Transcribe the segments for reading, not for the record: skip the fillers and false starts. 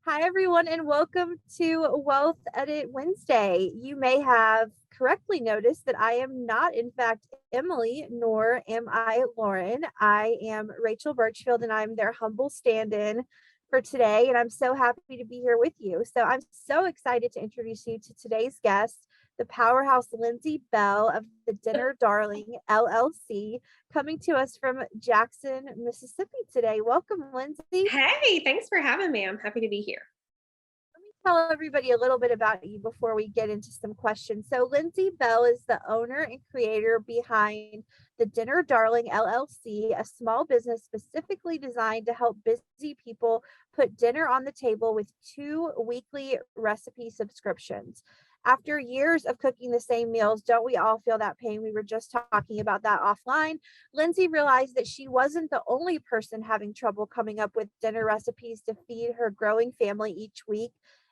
Hi, everyone, and welcome to Wealth Edit Wednesday. You may have correctly noticed that I am not, in fact, Emily, nor am I Lauren. I am Rachel Birchfield, and I'm their humble stand in for today. And I'm so happy to be here with you. So I'm so excited to introduce you to today's guest, the powerhouse Lindsey Bell of the Dinner Darling LLC, coming to us from Jackson, Mississippi today. Welcome, Lindsey. Hey, thanks for having me. I'm happy to be here. Tell everybody a little bit about you before we get into some questions. So, Lindsey Bell is the owner and creator behind the Dinner Darling LLC, a small business specifically designed to help busy people put dinner on the table with 2 weekly recipe subscriptions. After years of cooking the same meals, don't we all feel that pain? We were just talking about that offline. Lindsey realized that she wasn't the only person having trouble coming up with dinner recipes to feed her growing family each week.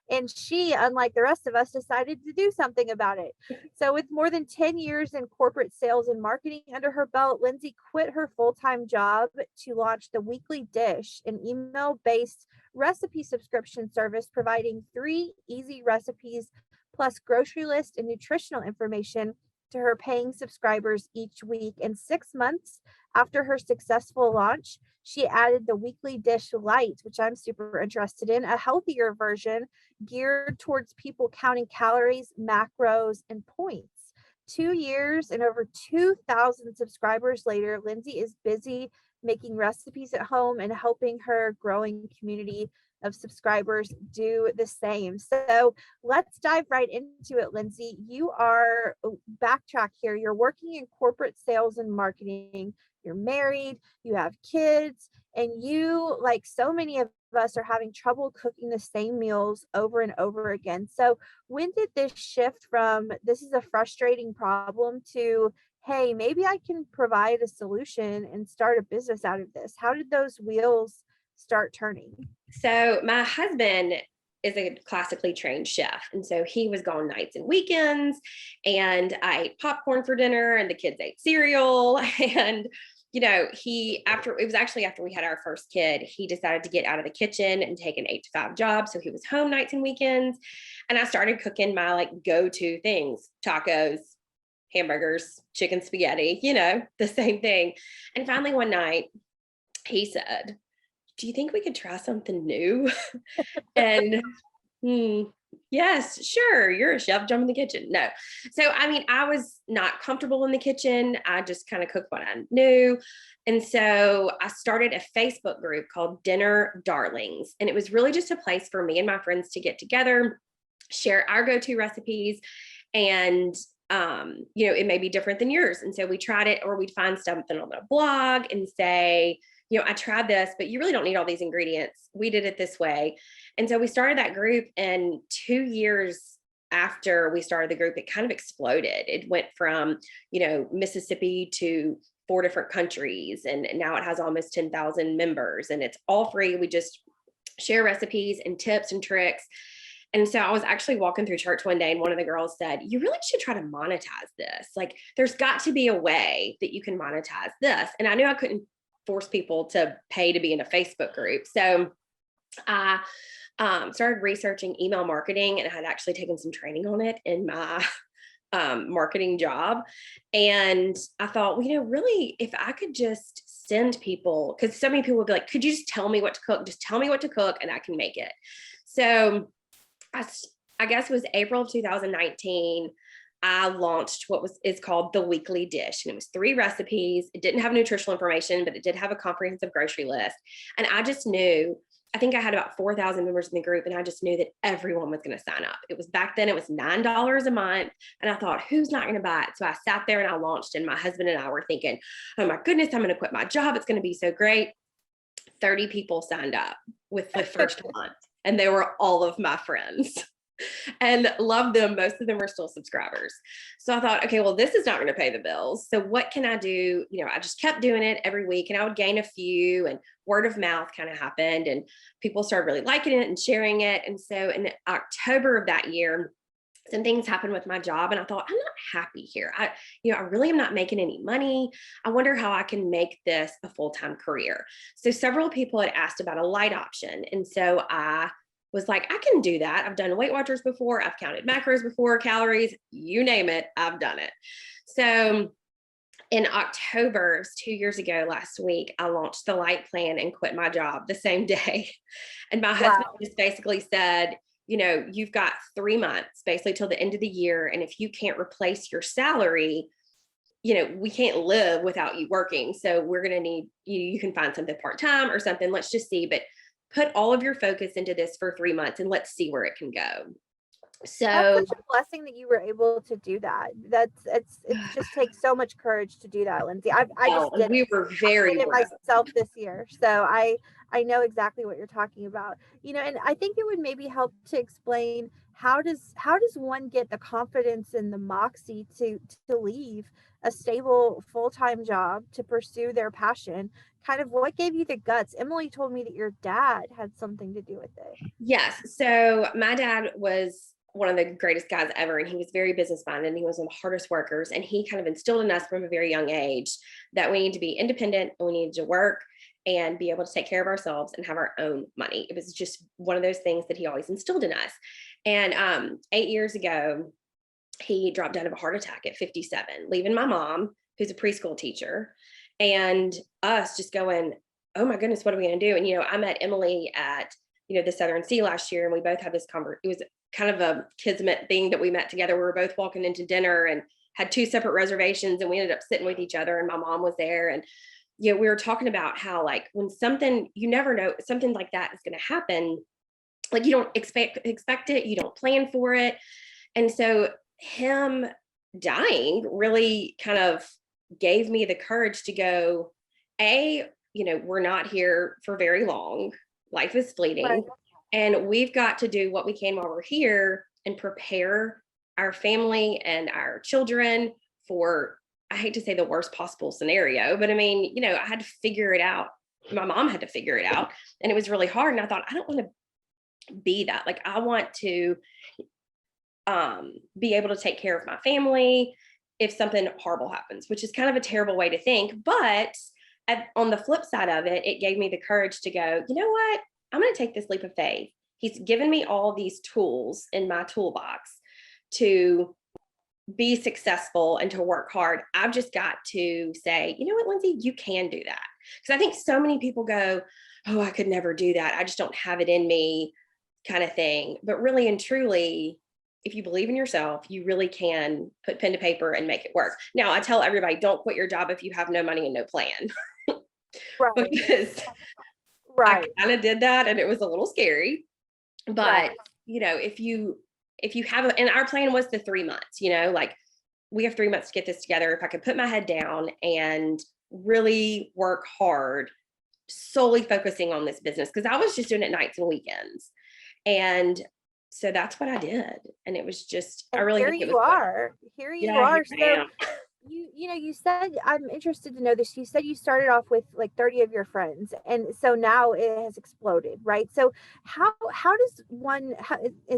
And she, unlike the rest of us, decided to do something about it. So, with more than 10 years in corporate sales and marketing under her belt, Lindsey quit her full time job to launch the Weekly Dish, an email based recipe subscription service providing 3 easy recipes plus grocery list and nutritional information to her paying subscribers each week. And 6 months after her successful launch, she added the Weekly Dish Light, which I'm super interested in, a healthier version geared towards people counting calories, macros, and points. 2 years and over 2,000 subscribers later, Lindsey is busy making recipes at home and helping her growing community of subscribers do the same. So let's dive right into it, Lindsey. You are backtrack here. You're working in corporate sales and marketing. You're married, you have kids, and you, like so many of us, are having trouble cooking the same meals over and over again. So, when did this shift from this is a frustrating problem to, hey, maybe I can provide a solution and start a business out of this? How did those wheels start turning? So, my husband is a classically trained chef. And so he was gone nights and weekends. And I ate popcorn for dinner, and the kids ate cereal. And after it was actually after we had our first kid, he decided to get out of the kitchen and take an 8 to 5 job. So he was home nights and weekends. And I started cooking my go-to things: tacos, hamburgers, chicken spaghetti, the same thing. And finally, one night, he said, "Do you think we could try something new?" And hmm, yes, sure. You're a chef, jump in the kitchen. No. So, I was not comfortable in the kitchen. I just kind of cooked what I knew. And so I started a Facebook group called Dinner Darlings. And it was really just a place for me and my friends to get together, share our go to recipes. And it may be different than yours. And so we tried it, or we'd find something on a blog and say, I tried this, but you really don't need all these ingredients. We did it this way. And so we started that group, and 2 years after we started the group, it kind of exploded. It went from, Mississippi to 4 different countries. And now it has almost 10,000 members, and it's all free. We just share recipes and tips and tricks. And so I was actually walking through church one day, and one of the girls said, "You really should try to monetize this. Like, there's got to be a way that you can monetize this." And I knew I couldn't force people to pay to be in a Facebook group. So I started researching email marketing, and I had actually taken some training on it in my marketing job. And I thought, really, if I could just send people, because so many people would be like, "Could you just tell me what to cook? Just tell me what to cook and I can make it." So I guess it was April of 2019. I launched what is called the Weekly Dish, and it was 3 recipes. It didn't have nutritional information, but it did have a comprehensive grocery list. And I just knew, I think I had about 4,000 members in the group, and I just knew that everyone was going to sign up. It was back then, it was $9 a month. And I thought, who's not going to buy it? So I sat there and I launched, and my husband and I were thinking, oh my goodness, I'm going to quit my job. It's going to be so great. 30 people signed up with the first month, and they were all of my friends. And loved them. Most of them are still subscribers. So I thought, okay, well, this is not going to pay the bills. So what can I do? I just kept doing it every week, and I would gain a few, and word of mouth kind of happened, and people started really liking it and sharing it. And so in October of that year, some things happened with my job, and I thought, I'm not happy here. I really am not making any money. I wonder how I can make this a full-time career. So several people had asked about a light option. And so I was like, I can do that. I've done Weight Watchers before. I've counted macros before, calories, you name it. I've done it. So in October, it was 2 years ago last week, I launched the Light Plan and quit my job the same day. And my husband Wow. just basically said, you know, you've got 3 months basically till the end of the year. And if you can't replace your salary, you know, we can't live without you working. So we're going to need you. You can find something part-time or something. Let's just see. But put all of your focus into this for 3 months and let's see where it can go. That's So such a blessing that you were able to do that. It just takes so much courage to do that, Lindsey. I oh, just did we it. were I very did it rough. myself this year. So I know exactly what you're talking about. You know, and I think it would maybe help to explain how does one get the confidence and the moxie to leave a stable full-time job to pursue their passion? Kind of what gave you the guts? Emily told me that your dad had something to do with it. Yes. So my dad was one of the greatest guys ever, and he was very business minded, and he was one of the hardest workers. And he kind of instilled in us from a very young age that we need to be independent and we need to work and be able to take care of ourselves and have our own money. It was just one of those things that he always instilled in us. And 8 years ago, he dropped dead of a heart attack at 57, leaving my mom, who's a preschool teacher, and us just going, oh my goodness, what are we going to do? And, you know, I met Emily at, you know, the Southern Sea last year, and we both had this conversation. It was kind of a kismet thing that we met together. We were both walking into dinner and had two separate reservations, and we ended up sitting with each other, and my mom was there. And, you know, we were talking about how, like, when something, you never know, something like that is going to happen. Like, you don't expect it, you don't plan for it. And so him dying really kind of gave me the courage to go, you know, we're not here for very long. Life is Right. fleeting. And we've got to do what we can while we're here and prepare our family and our children for, I hate to say the worst possible scenario, but I mean, you know, I had to figure it out. My mom had to figure it out. And it was really hard. And I thought, I don't want to be that. Like, I want to be able to take care of my family if something horrible happens, which is kind of a terrible way to think. But on the flip side of it, it gave me the courage to go, you know what? I'm going to take this leap of faith. He's given me all these tools in my toolbox to be successful and to work hard. I've just got to say, you know what, Lindsey, you can do that. Because I think so many people go, oh, I could never do that. I just don't have it in me, kind of thing. But really and truly, if you believe in yourself, you really can put pen to paper and make it work. Now, I tell everybody, don't quit your job if you have no money and no plan, Right. because I Right. kind of did that and it was a little scary. But, Right. you know, if you have and our plan was the 3 months, you know, like, we have 3 months to get this together. If I could put my head down and really work hard, solely focusing on this business, because I was just doing it nights and weekends. And so that's what I did. And it was just, I And really here think it you was good. are. Here you Yeah, here are. I So am. you know, you said, I'm interested to know this. You said you started off with like 30 of your friends, and so now it has exploded, right? So how does one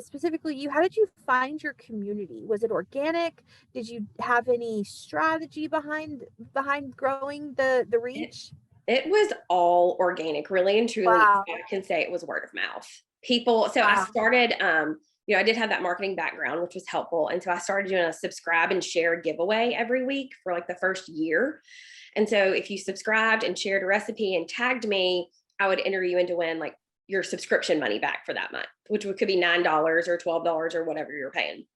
specifically you, how did you find your community? Was it organic? Did you have any strategy behind growing the It, reach? it was all organic, really and truly. Wow. I can say it was word of mouth. People, so I Wow. started, you know, I did have that marketing background, which was helpful. And so I started doing a subscribe and share giveaway every week for like the first year. And so if you subscribed and shared a recipe and tagged me, I would enter you in to win like your subscription money back for that month, which could be $9 or $12 or whatever you're paying.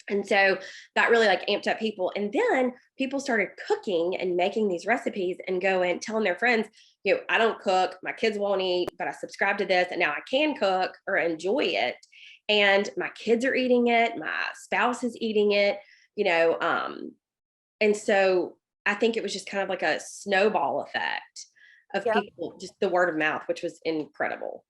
And so that really like amped up people. And then people started cooking and making these recipes and going, telling their friends, you know, I don't cook, my kids won't eat, but I subscribe to this and now I can cook or enjoy it. And my kids are eating it, my spouse is eating it, you know. And so I think it was just kind of like a snowball effect of Yep. people, just the word of mouth, which was incredible.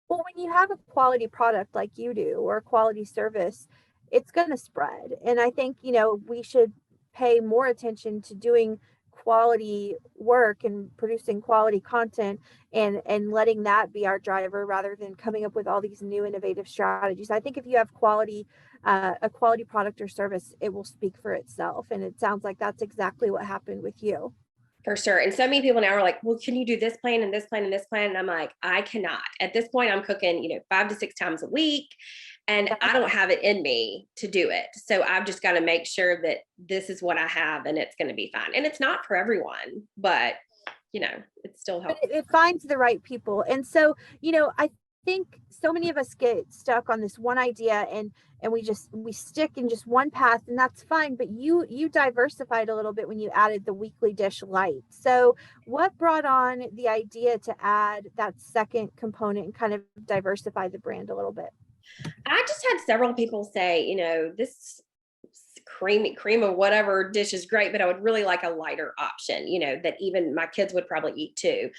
Well, when you have a quality product like you do or a quality service, it's going to spread. And I think, you know, we should pay more attention to doing quality work and producing quality content and letting that be our driver rather than coming up with all these new innovative strategies. I think if you have quality a quality product or service, it will speak for itself, and it sounds like that's exactly what happened with you. For sure. And so many people now are like, well, can you do this plan and this plan and this plan? And I'm like, I cannot. At this point, I'm cooking, 5 to 6 times a week, and I don't have it in me to do it. So I've just got to make sure that this is what I have and it's going to be fine. And it's not for everyone, but it still But helps. it finds the right people. And so, I think so many of us get stuck on this one idea, and we stick in just one path, and that's fine. But you diversified a little bit when you added the weekly dish light. So what brought on the idea to add that second component and kind of diversify the brand a little bit? I just had several people say, this cream or whatever dish is great, but I would really like a lighter option, that even my kids would probably eat too.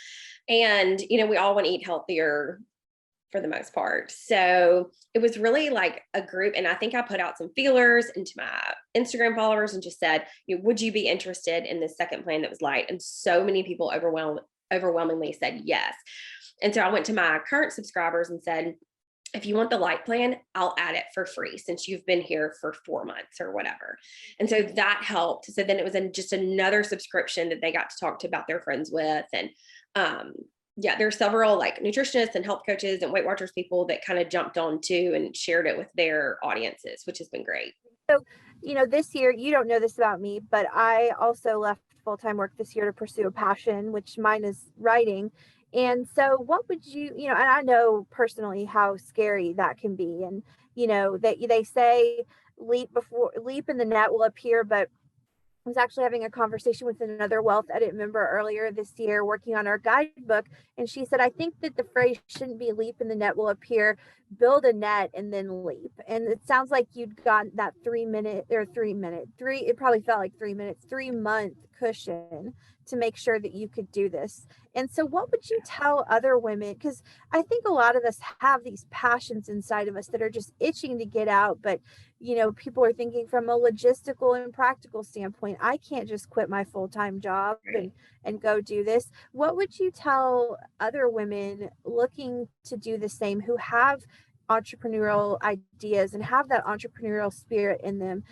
And, we all want to eat healthier for the most part. So it was really like a group. And I think I put out some feelers into my Instagram followers and just said, would you be interested in this second plan that was light? And so many people overwhelmingly said yes. And so I went to my current subscribers and said, if you want the light plan, I'll add it for free since you've been here for 4 months or whatever. And so that helped. So then it was just another subscription that they got to talk to about their friends with. And there are several like nutritionists and health coaches and Weight Watchers people that kind of jumped on too and shared it with their audiences, which has been great. So, this year, you don't know this about me, but I also left full-time work this year to pursue a passion, which mine is writing. And so what would and I know personally how scary that can be. And, that they say leap in the net will appear, but I was actually having a conversation with another Wealth Edit member earlier this year working on our guidebook. And she said, I think that the phrase shouldn't be leap and the net will appear, build a net and then leap. And it sounds like you'd got that 3 minute, it probably felt like 3 minutes, 3 month cushion to make sure that you could do this. And so what would you tell other women? Because I think a lot of us have these passions inside of us that are just itching to get out, but people are thinking from a logistical and practical standpoint, I can't just quit my full-time job and go do this. What would you tell other women looking to do the same who have entrepreneurial ideas and have that entrepreneurial spirit in them?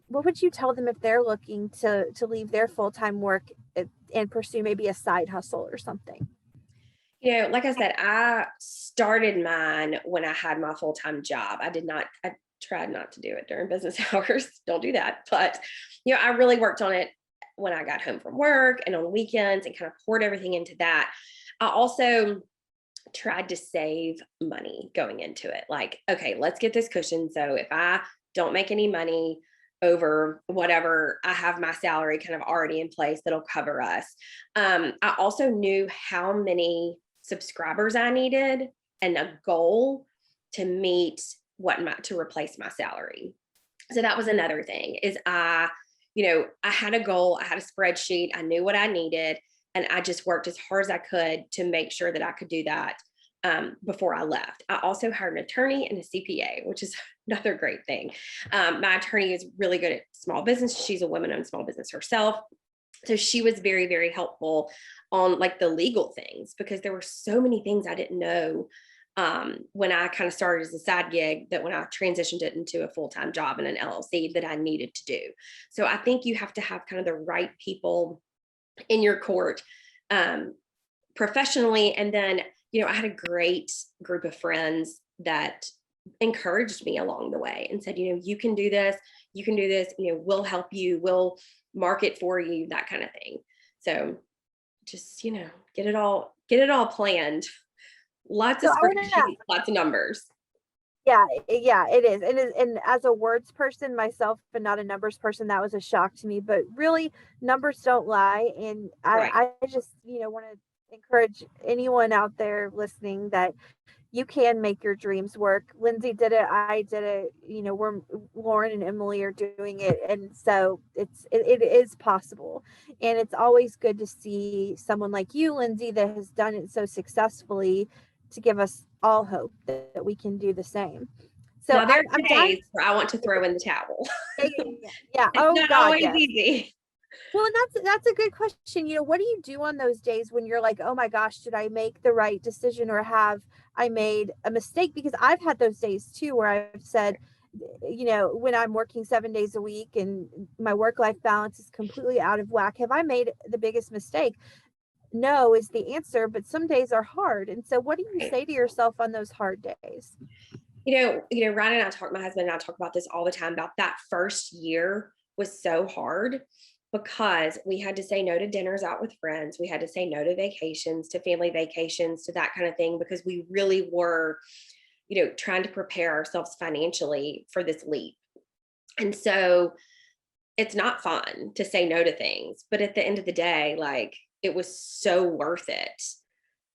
What would you tell them if they're looking to leave their full-time work and pursue maybe a side hustle or something? Like I said, I started mine when I had my full-time job. I tried not to do it during business hours. Don't do that. But, I really worked on it when I got home from work and on weekends and kind of poured everything into that. I also tried to save money going into it. Like, okay, let's get this cushion. So if I don't make any money over whatever, I have my salary kind of already in place that'll cover us. I also knew how many subscribers I needed and a goal to meet to replace my salary. So that was another thing is I had a goal, I had a spreadsheet, I knew what I needed, and I just worked as hard as I could to make sure that I could do that before I left. I also hired an attorney and a CPA, which is another great thing. My attorney is really good at small business. She's a woman-owned small business herself. So she was very, very helpful on like the legal things, because there were so many things I didn't know when I kind of started as a side gig, that when I transitioned it into a full-time job in an LLC, that I needed to do. So I think you have to have kind of the right people in your court professionally. And then, I had a great group of friends that encouraged me along the way and said, you can do this, we'll help you, we'll market for you, that kind of thing. So just, get it all planned. Lots of spreadsheets, lots of numbers. Yeah, it is. And as a words person myself, but not a numbers person, that was a shock to me. But really, numbers don't lie. And I just, want to encourage anyone out there listening that you can make your dreams work. Lindsey did it. I did it. Lauren and Emily are doing it. And so it is possible. And it's always good to see someone like you, Lindsey, that has done it so successfully, to give us all hope that we can do the same. So now, there are days where I want to throw in the towel. Yeah. It's not always easy. Well, and that's a good question. What do you do on those days when you're like, oh my gosh, did I make the right decision, or have I made a mistake? Because I've had those days too, where I've said, when I'm working 7 days a week and my work-life balance is completely out of whack, have I made the biggest mistake? No is the answer, but some days are hard. And so what do you Right. say to yourself on those hard days? Ryan and my husband and I talk about this all the time about that first year was so hard because we had to say no to dinners out with friends. We had to say no to vacations, to family vacations, to that kind of thing, because we really were, trying to prepare ourselves financially for this leap. And so it's not fun to say no to things, but at the end of the day, like, it was so worth it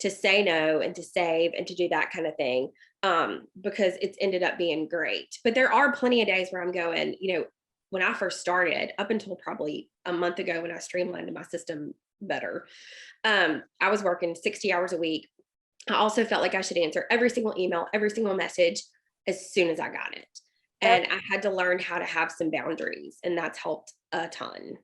to say no and to save and to do that kind of thing, because it's ended up being great. But there are plenty of days where I'm going, when I first started, up until probably a month ago when I streamlined my system better, I was working 60 hours a week. I also felt like I should answer every single email, every single message as soon as I got it. Yep. And I had to learn how to have some boundaries, and that's helped a ton.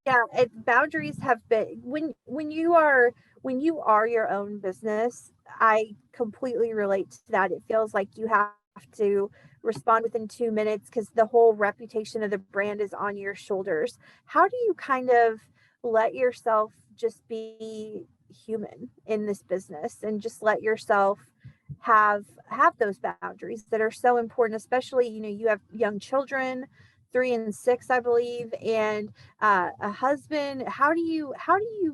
Yeah, boundaries have been when you are your own business. I completely relate to that. It feels like you have to respond within 2 minutes because the whole reputation of the brand is on your shoulders. How do you kind of let yourself just be human in this business and just let yourself have those boundaries that are so important, especially you have young children, 3 and 6, I believe, and a husband. How do you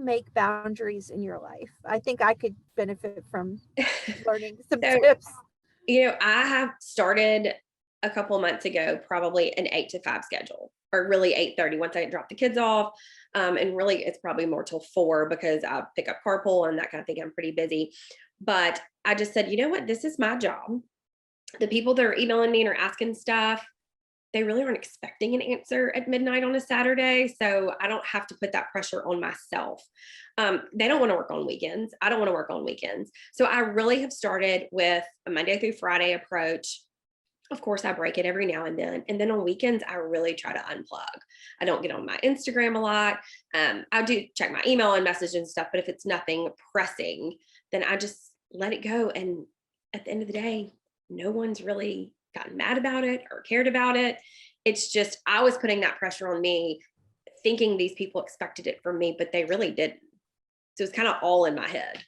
make boundaries in your life? I think I could benefit from learning some So, tips. I have started a couple of months ago, probably an 8 to 5 schedule, or really 8:30 once I drop the kids off. And really it's probably more till 4 because I pick up carpool and that kind of thing. I'm pretty busy. But I just said, you know what? This is my job. The people that are emailing me and are asking stuff, they really aren't expecting an answer at midnight on a Saturday. So I don't have to put that pressure on myself. They don't want to work on weekends. I don't want to work on weekends. So I really have started with a Monday through Friday approach. Of course, I break it every now and then. And then on weekends, I really try to unplug. I don't get on my Instagram a lot. I do check my email and message and stuff, but if it's nothing pressing, then I just let it go. And at the end of the day, no one's really gotten mad about it or cared about it. It's just, I was putting that pressure on me, thinking these people expected it from me, but they really didn't. So it's kind of all in my head.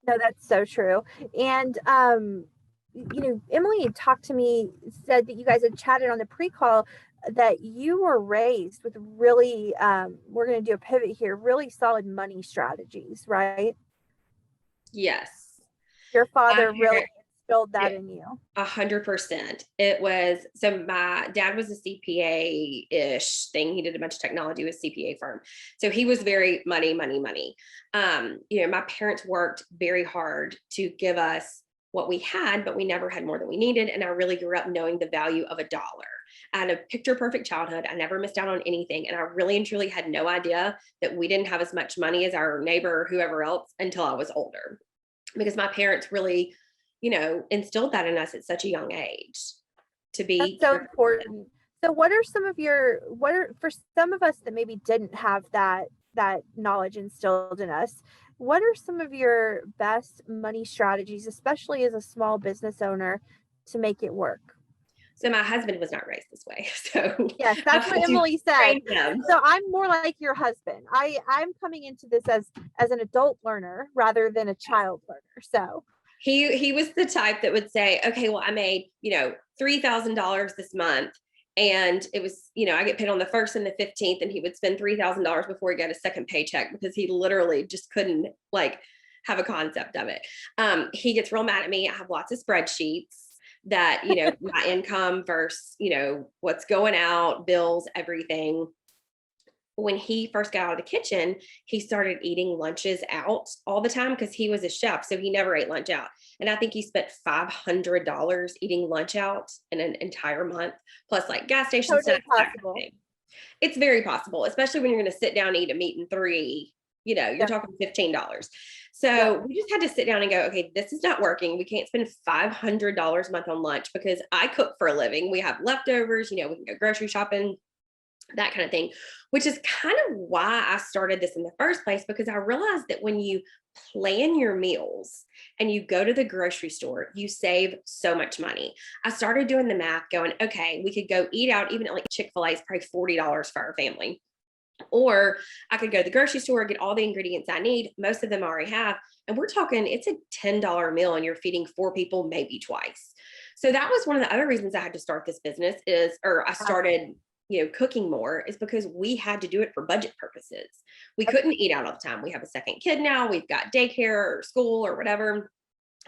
No, that's so true. And Emily had talked to me, said that you guys had chatted on the pre-call that you were raised with really, we're going to do a pivot here, really solid money strategies, right? Yes. Your My father really parents, instilled that in you. 100%. It was, so my dad was a CPA-ish thing. He did a bunch of technology with CPA firm. So he was very money, money, money. My parents worked very hard to give us what we had, but we never had more than we needed. And I really grew up knowing the value of a dollar. I had a picture perfect childhood. I never missed out on anything. And I really and truly had no idea that we didn't have as much money as our neighbor or whoever else until I was older, because my parents really, instilled that in us at such a young age to That's be so careful. important. So what are for some of us that maybe didn't have that knowledge instilled in us, what are some of your best money strategies, especially as a small business owner, to make it work? So my husband was not raised this way. So Yes, I've that's had what to Emily said. train him. So I'm more like your husband. I'm coming into this as an adult learner rather than a child learner. So He was the type that would say, okay, well, I made, $3,000 this month. And it was, I get paid on the 1st and the 15th, and he would spend $3,000 before he got a second paycheck because he literally just couldn't have a concept of it. He gets real mad at me. I have lots of spreadsheets that, my income versus, what's going out, bills, everything. When he first got out of the kitchen, he started eating lunches out all the time because he was a chef. So he never ate lunch out. And I think he spent $500 eating lunch out in an entire month, plus gas station totally snacks, that kind of possible. thing. It's very possible, especially when you're going to sit down and eat a meat and three, you're Yep. talking $15. Yep. So we just had to sit down and go, okay, this is not working. We can't spend $500 a month on lunch because I cook for a living. We have leftovers, we can go grocery shopping, that kind of thing, which is kind of why I started this in the first place, because I realized that when you plan your meals and you go to the grocery store, you save so much money. I started doing the math going, okay, we could go eat out, even at like Chick-fil-A is probably $40 for our family. Or I could go to the grocery store, get all the ingredients I need. Most of them I already have. And we're talking, it's a $10 meal and you're feeding 4 people, maybe twice. So that was one of the other reasons I had to start this business or I started, cooking more, is because we had to do it for budget purposes. We couldn't eat out all the time. We have a second kid now. We've got daycare or school or whatever.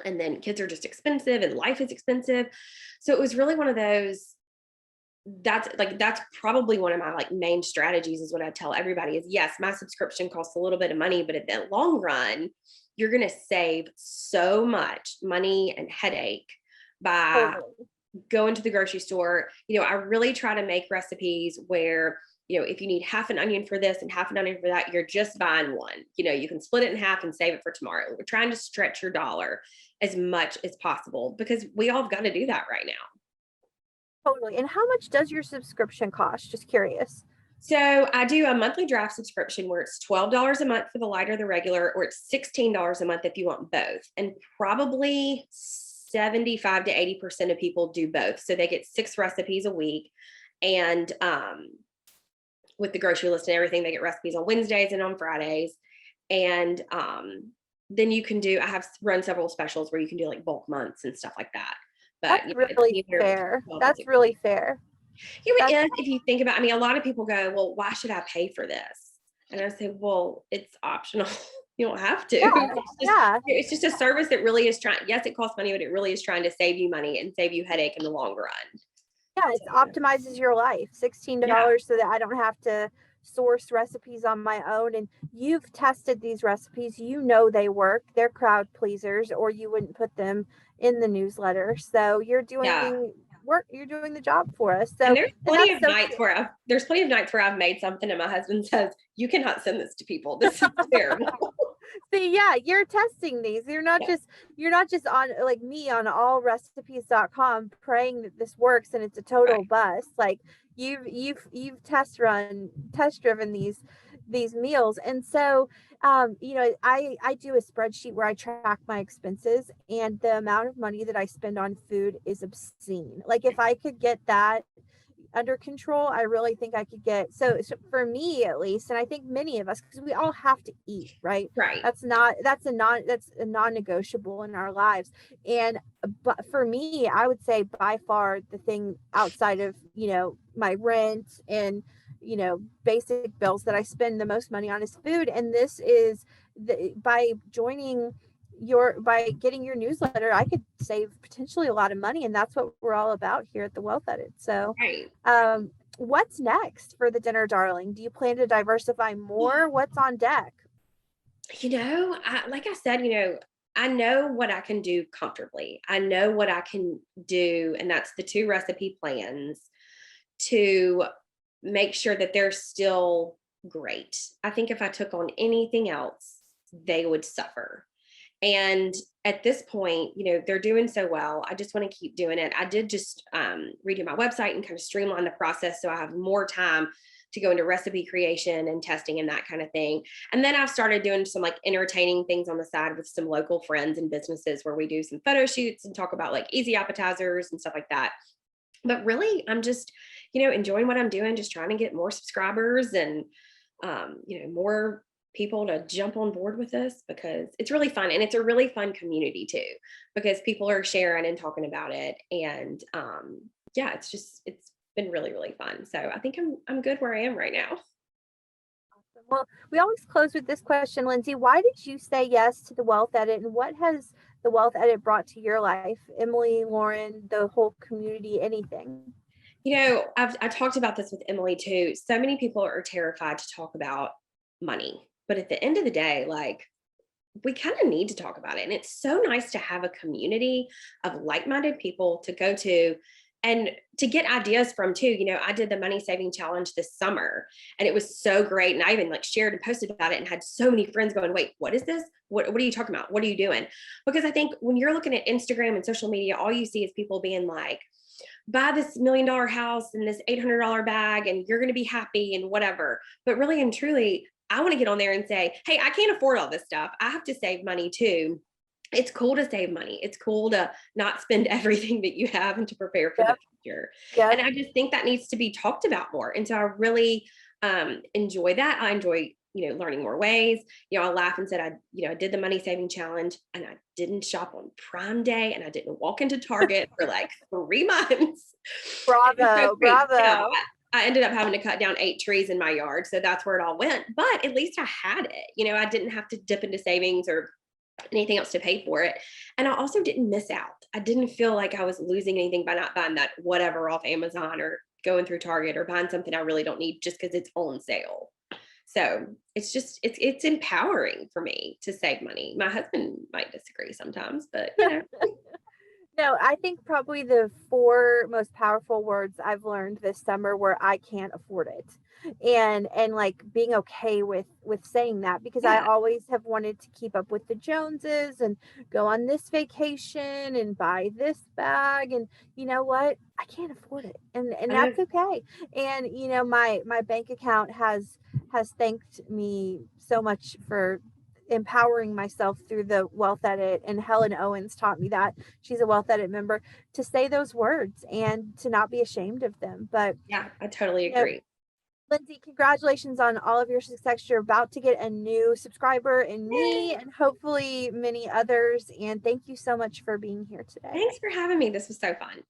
And then kids are just expensive and life is expensive. So it was really one of those, that's probably one of my like main strategies, is what I tell everybody is, yes, my subscription costs a little bit of money, but at the long run, you're going to save so much money and headache by going to the grocery store. I really try to make recipes where, if you need half an onion for this and half an onion for that, you're just buying one. You can split it in half and save it for tomorrow. We're trying to stretch your dollar as much as possible because we all got to do that right now. Totally. And how much does your subscription cost? Just curious. So I do a monthly draft subscription where it's $12 a month for the light or the regular, or it's $16 a month if you want both. And probably 75 to 80% of people do both. So they get 6 recipes a week. And with the grocery list and everything, they get recipes on Wednesdays and on Fridays. And then you can I have run several specials where you can do like bulk months and stuff like that. But that's really fair. That's really fair. It is, if you think about, a lot of people go, well, why should I pay for this? And I say, well, it's optional. You don't have to. It's just a service that really is trying. Yes, it costs money, but it really is trying to save you money and save you headache in the long run. Yeah, it optimizes your life. $16 so that I don't have to source recipes on my own. And you've tested these recipes, they work, they're crowd pleasers, or you wouldn't put them in the newsletter. So you're doing work, you're doing the job for us. So and there's plenty of nights where I've made something and my husband says, you cannot send this to people. This is terrible. See, you're testing these. You're not just on like me on allrecipes.com praying that this works and it's a total bust. Like you've test driven these meals. And so I do a spreadsheet where I track my expenses, and the amount of money that I spend on food is obscene. Like if I could get that under control, I really think I could get so for me at least, and I think many of us, because we all have to eat, right? That's a non-negotiable in our lives. But for me, I would say by far the thing outside of my rent and basic bills that I spend the most money on is food. And this is by getting your newsletter, I could save potentially a lot of money, and that's what we're all about here at the Wealth Edit. So what's next for the Dinner Darling? Do you plan to diversify more? What's on deck? Like I said, I know what I can do comfortably. I know what I can do, and that's the 2 recipe plans to make sure that they're still great. I think if I took on anything else, they would suffer. And at this point, they're doing so well. I just want to keep doing it. I did just redo my website and kind of streamline the process so I have more time to go into recipe creation and testing and that kind of thing. And then I've started doing some like entertaining things on the side with some local friends and businesses where we do some photo shoots and talk about like easy appetizers and stuff like that. But really, I'm just, enjoying what I'm doing, just trying to get more subscribers and, more people to jump on board with this, because it's really fun. And it's a really fun community too, because people are sharing and talking about it. And it's been really, really fun. So I think I'm good where I am right now. Awesome. Well, we always close with this question, Lindsey. Why did you say yes to the Wealth Edit, and what has the Wealth Edit brought to your life? Emily, Lauren, the whole community, anything? I talked about this with Emily too. So many people are terrified to talk about money, but at the end of the day, like, we kind of need to talk about it. And it's so nice to have a community of like-minded people to go to and to get ideas from too. I did the money saving challenge this summer and it was so great. And I even like shared and posted about it and had so many friends going, wait, what is this? What are you talking about? What are you doing? Because I think when you're looking at Instagram and social media, all you see is people being like, buy this $1 million house and this $800 bag and you're going to be happy and whatever. But really and truly, I want to get on there and say, hey, I can't afford all this stuff. I have to save money too. It's cool to save money. It's cool to not spend everything that you have and to prepare for the Yep. future. And Yep. I just think that needs to be talked about more. And so I really enjoy that. I enjoy, learning more ways. I laugh and said, I did the money saving challenge and I didn't shop on Prime Day and I didn't walk into Target for like 3 months. It was so Bravo. great. Bravo. I ended up having to cut down 8 trees in my yard. So that's where it all went. But at least I had it. I didn't have to dip into savings or anything else to pay for it. And I also didn't miss out. I didn't feel like I was losing anything by not buying that whatever off Amazon or going through Target or buying something I really don't need just because it's on sale. So it's empowering for me to save money. My husband might disagree sometimes, but No, I think probably the four most powerful words I've learned this summer were I can't afford it. And like being okay with saying that, because I yeah, always have wanted to keep up with the Joneses and go on this vacation and buy this bag, and you know what? I can't afford it. And I know. that's okay. And my bank account has thanked me so much for empowering myself through the wealth edit, and Helen Owens taught me that. She's a wealth edit member, to say those words and to not be ashamed of them. But Yeah, I totally you know agree. Lindsay, congratulations on all of your success. You're about to get a new subscriber in me Yay. and hopefully many others, and thank you so much for being here today. Thanks for having me. This was so fun.